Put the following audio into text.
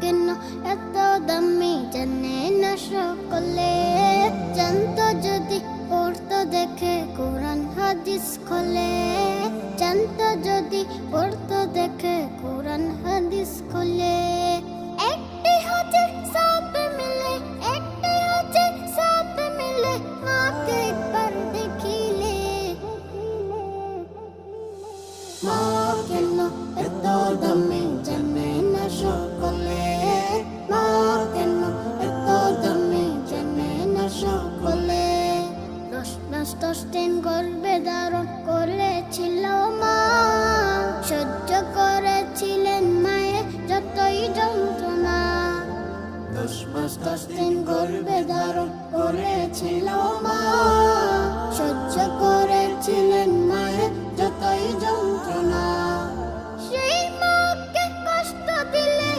কেন এত দামি জানে না সকলে। জানতো যদি পড়তো দেখে কোরআন হাদিস খোলে। জানতো যদি পড়তো দেখে কোরআন হাদিস খোলে।